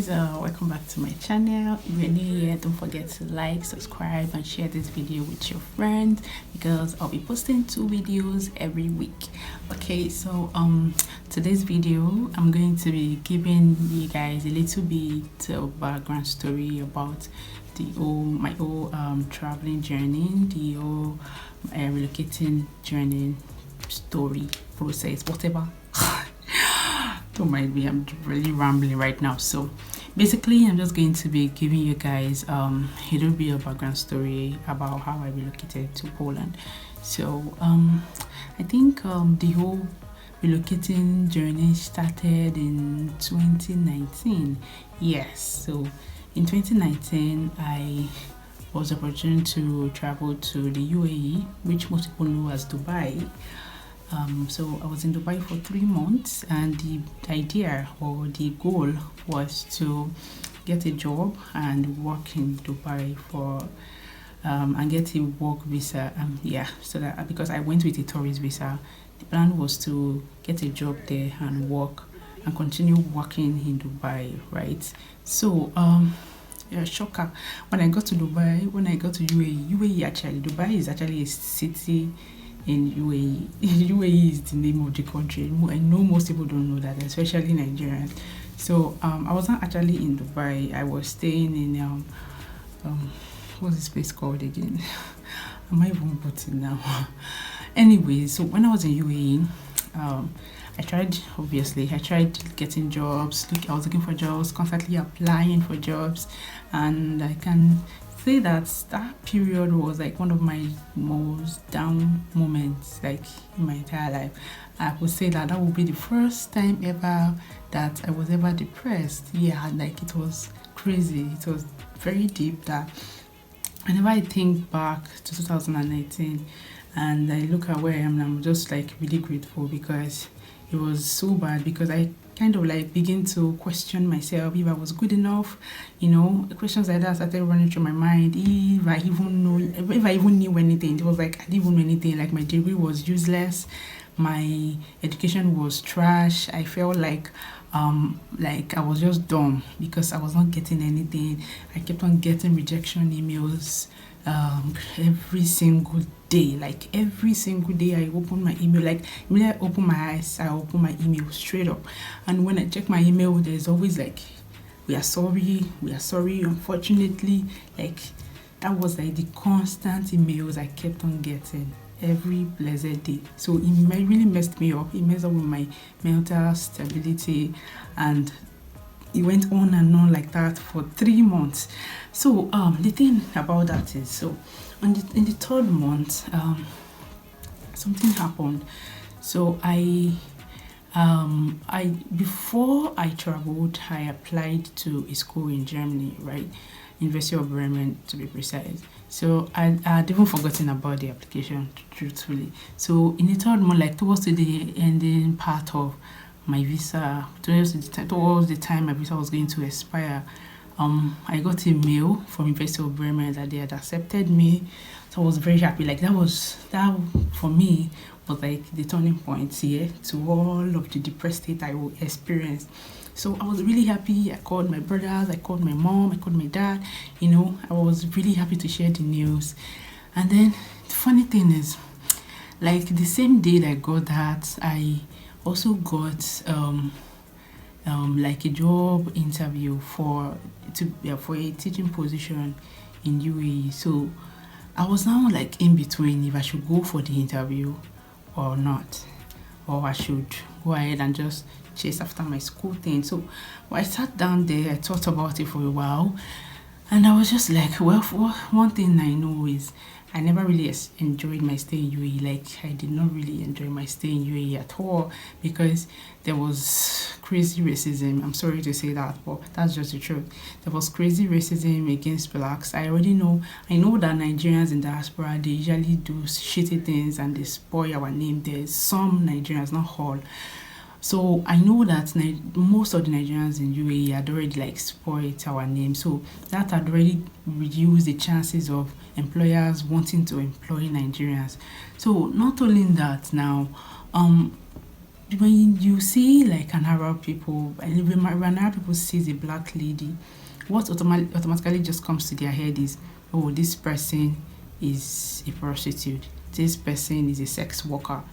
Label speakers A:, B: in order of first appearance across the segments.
A: guys, welcome back to my channel. If you're new here, don't forget to like, subscribe and share this video with your friends because I'll be posting 2 videos every week. Okay, so today's video I'm going to be giving you guys a little bit of background story about my whole traveling journey, the whole relocating journey, story, process, whatever. Don't mind me, I'm really rambling right now. So basically I'm just going to be giving you guys a little bit of background story about how I relocated to Poland. So I think the whole relocating journey started in 2019. Yes, so in 2019 I was opportunity to travel to the UAE, which most people know as Dubai. So I was in Dubai for 3 months, and the idea or the goal was to get a job and work in Dubai for and get a work visa. So that because I went with a tourist visa, the plan was to get a job there and work and continue working in Dubai, right? So yeah, shocker. When I got to Dubai, when I got to UAE actually, Dubai is actually a city in UAE. UAE is the name of the country. I know most people don't know that, especially Nigerians. So I wasn't actually in Dubai. I was staying in what's this place called again? I might even put it now. Anyway, so when I was in UAE, I tried getting jobs. I was looking for jobs, constantly applying for jobs, and I can say that period was like one of my most down moments like in my entire life. I would say that would be the first time ever that I was ever depressed. Yeah, like it was crazy. It was very deep that whenever I think back to 2019 and I look at where I am now, I'm just like really grateful because it was so bad, because I kind of like begin to question myself if I was good enough, questions like that started running through my mind. If I even knew anything. It was like I didn't even know anything. Like my degree was useless, my education was trash. I felt like I was just dumb because I was not getting anything. I kept on getting rejection emails every single day. Like every single day I open my email, like when I open my eyes, I open my email straight up, and when I check my email there's always like we are sorry, unfortunately. Like that was like the constant emails I kept on getting every blessed day. So it really messed me up. It messed up with my mental stability, and it went on and on like that for 3 months. So the thing about that is, so in the 3rd month something happened. So before I traveled, I applied to a school in Germany, right? University of Bremen to be precise. So I had even forgotten about the application, truthfully. So in the 3rd month, like towards the ending part of my visa, towards the time my visa was going to expire, I got a mail from University of Bremen that they had accepted me. So I was very happy. Like that for me was like the turning point here to all of the depressed state I experienced. So I was really happy. I called my brothers, I called my mom, I called my dad. I was really happy to share the news. And then the funny thing is, like the same day that I got that, I also got like a job interview for a teaching position in UAE. So I was now like in between if I should go for the interview or not, or I should go ahead and just chase after my school thing. So when I sat down there, I thought about it for a while, and I was just like, well, one thing I know is I never really enjoyed my stay in UAE. Like I did not really enjoy my stay in UAE at all because there was crazy racism. I'm sorry to say that, but that's just the truth. There was crazy racism against blacks. I know that Nigerians in diaspora, they usually do shitty things and they spoil our name. There's some Nigerians, not all. So I know that most of the Nigerians in UAE had already like spoiled our name. So that had already reduced the chances of employers wanting to employ Nigerians. So not only that now, when you see like an Arab people, and when Arab people sees a black lady, what automatically just comes to their head is, oh, this person is a prostitute, this person is a sex worker.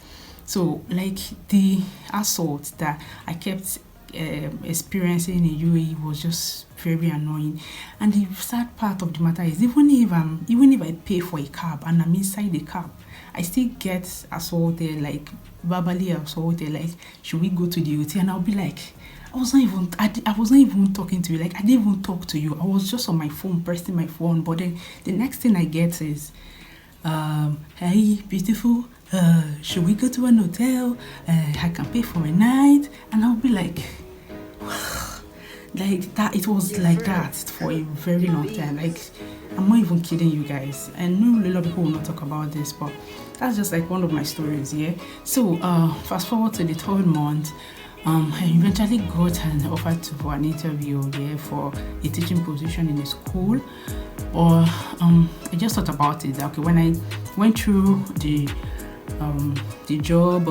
A: So like the assault that I kept experiencing in UAE was just very annoying. And the sad part of the matter is, even if I pay for a cab and I'm inside the cab, I still get assaulted, like verbally assaulted, like, should we go to the hotel? And I'll be like, I was not even talking to you. Like, I didn't even talk to you. I was just on my phone, pressing my phone. But then the next thing I get is, hey, beautiful, should we go to an hotel? I can pay for a night. And I'll be like that. It was like that for a very long time. Like, I'm not even kidding you guys. I know a lot of people will not talk about this, but that's just like one of my stories. Yeah. So fast forward to the 3rd month. I eventually got an offer for an interview there for a teaching position in a school. Or I just thought about it. Okay, when I went through the job,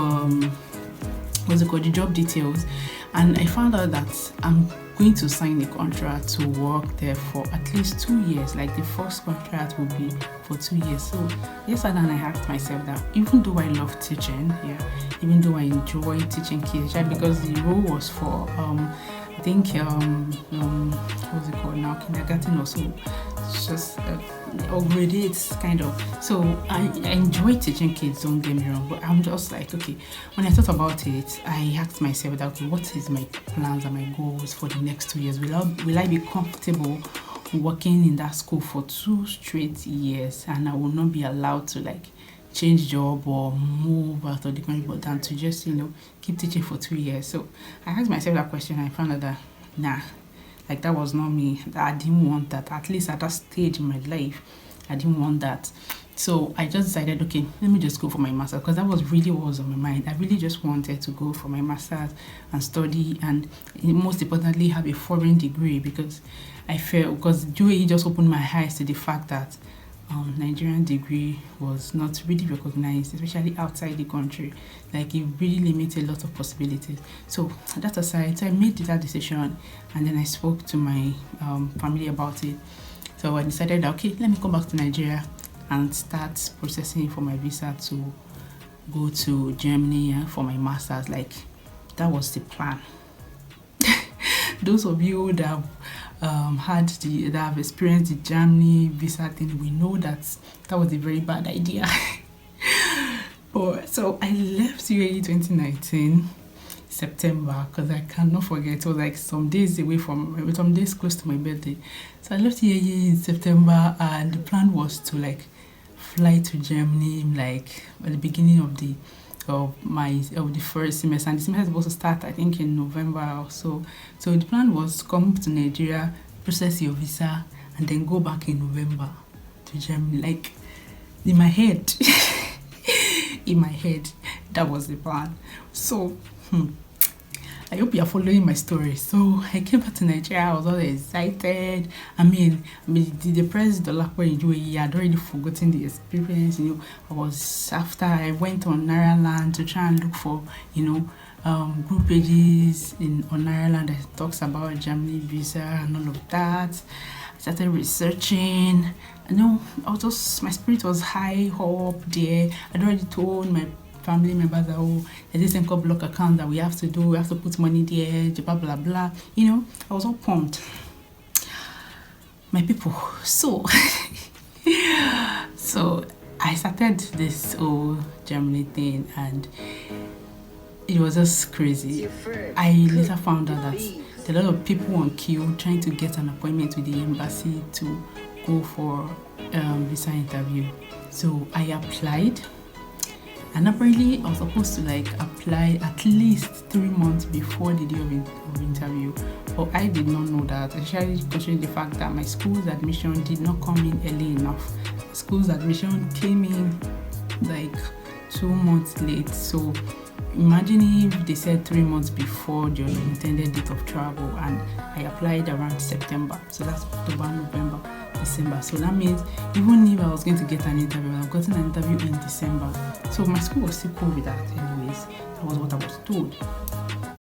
A: the job details, and I found out that I'm going to sign a contract to work there for at least 2 years. Like, the first contract would be for 2 years. So yesterday I asked myself that even though I love teaching, even though I enjoy teaching kids, because the role was for I think what's it called now, kindergarten or so. It's just or grade 8 kind of. So I enjoy teaching kids, don't get me wrong, but I'm just like, okay, when I thought about it, I asked myself that, okay, what is my plans and my goals for the next 2 years? Will I be comfortable working in that school for 2 straight years, and I will not be allowed to like change job or move out of the country, but than to just keep teaching for 2 years? So I asked myself that question, and I found out that nah, like, that was not me. That I didn't want that. At least at that stage in my life, I didn't want that. So I just decided, okay, let me just go for my master's, because that was really what was on my mind. I really just wanted to go for my master's and study, and most importantly have a foreign degree, because I felt, because UAE just opened my eyes to the fact that Nigerian degree was not really recognized, especially outside the country. Like, it really limited a lot of possibilities. So that aside, so I made that decision, and then I spoke to my family about it. So I decided, okay, let me come back to Nigeria and start processing for my visa to go to Germany for my master's. Like, that was the plan. Those of you that that have experienced the Germany visa thing, we know that was a very bad idea. But so I left UAE 2019 September, because I cannot forget, it was like some days close to my birthday. So I left UAE in September, and the plan was to like fly to Germany like at the beginning of the first semester, and the semester is supposed to start, I think, in November or so. So the plan was come to Nigeria, process your visa, and then go back in November to Germany. Like, in my head, that was the plan. So I hope you are following my story. So I came back to Nigeria. I was all excited. I mean, the press the Lapo in UAE, I had already forgotten the experience. After I went on Nairaland to try and look for, group pages on Nairaland that talks about Germany visa and all of that. I started researching. My spirit was high up there. I'd already told my family members that, there's this thing called block account that we have to do. We have to put money there, blah, blah, blah. I was all pumped. My people. So I started this whole Germany thing, and it was just crazy. I later found out that there are a lot of people on queue trying to get an appointment with the embassy to go for visa interview. So I applied. And apparently I was supposed to like apply at least 3 months before the day of interview. But I did not know that, especially considering the fact that my school's admission did not come in early enough. School's admission came in like 2 months late. So imagine if they said 3 months before the intended date of travel, and I applied around September. So that's October, November. December. So that means even if I was going to get an interview, I've gotten an interview in December. So my school was still cool with that anyways. That was what I was told.